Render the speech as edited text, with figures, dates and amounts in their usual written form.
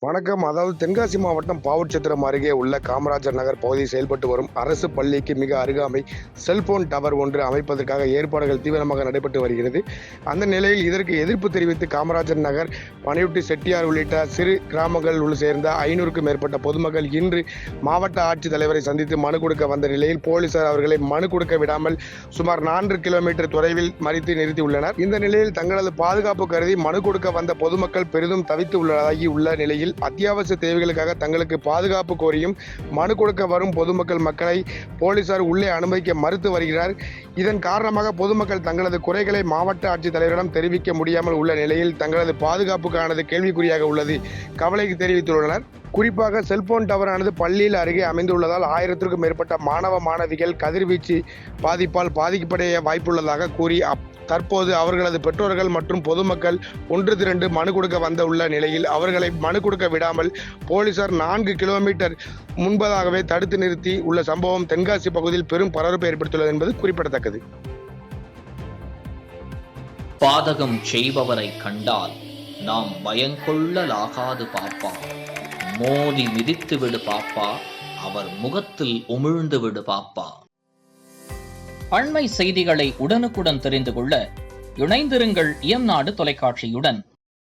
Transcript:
வணக்கம். அதாவது தென்காசி மாவட்டம் பாவுட்சத்திரம் அருகே உள்ள காமராஜர் நகர் பகுதியில் செயல்பட்டு வரும் அரசு பள்ளிக்கு மிக அருகாமை செல்போன் டவர் ஒன்று அமைப்பதற்காக ஏற்பாடுகள் தீவிரமாக நடைபெற்று வருகிறது. அந்த நிலையில் இதற்கு எதிர்ப்பு தெரிவித்து காமராஜர் நகர், பனையுட்டி, செட்டியார் உள்ளிட்ட சிறு கிராமங்களில் சேர்ந்த 500க்கும் மேற்பட்ட பொதுமக்கள் இன்று மாவட்ட ஆட்சித்தலைவரை சந்தித்து மனு கொடுக்க வந்த நிலையில் போலீசார் அவர்களை மனு கொடுக்க விடாமல் சுமார் 4 கிலோமீட்டர் தொலைவில் மறித்து நிறுத்தியுள்ளனர். இந்த நிலையில் தங்களது பாதுகாப்பு கருதி மனு கொடுக்க வந்த பொதுமக்கள் பெரிதும் தவித்து உள்ள நிலையில் அத்தியாவசிய தேவைகளுக்காக தங்களுக்கு பாதுகாப்பு கோரியும் மனு கொடுக்க வரும் மக்களை போலீசார் உள்ளே அனுமதிக்க மறுத்து வருகிறார். இதன் காரணமாக பொதுமக்கள் தங்களது குறைகளை மாவட்ட ஆட்சித்தலைவரிடம் தெரிவிக்க முடியாமல் உள்ள நிலையில் தங்களது பாதுகாப்புக்கானது கேள்விக்குறியாக உள்ளது கவலை தெரிவித்துள்ளனர். குறிப்பாக செல்போன் டவரானது பள்ளியில் அருகே அமைந்துள்ளதால் 1000க்கும் மேற்பட்ட மாணவிகள் கதிர்வீச்சு பாதிப்பால் பாதிக்கப்படைய வாய்ப்புள்ளதாக கூறி தற்போது அவர்களது பெற்றோர்கள் மற்றும் பொதுமக்கள் ஒன்று திரண்டு மனு கொடுக்க உள்ள நிலையில் அவர்களை மனு கொடுக்க விடாமல் போலீசார் 4 கிலோமீட்டர் முன்பதாகவே தடுத்து நிறுத்தி உள்ள சம்பவம் தென்காசி பகுதியில் பெரும் பரபரப்பை ஏற்படுத்தியுள்ளது என்பது குறிப்பிடத்தக்கது. பாதகம் செய்பவரை கண்டால் நாம் பயங்கொள்ளலாகாது பாப்பா, மோதி மிதித்து விடு பாப்பா, அவர் முகத்தில் உமிழ்ந்து விடு பாப்பா. அண்மை செய்திகளை உடனுக்குடன் தெரிந்து கொள்ள இணைந்திருங்கள் இயம்நாடு தொலைக்காட்சியுடன்.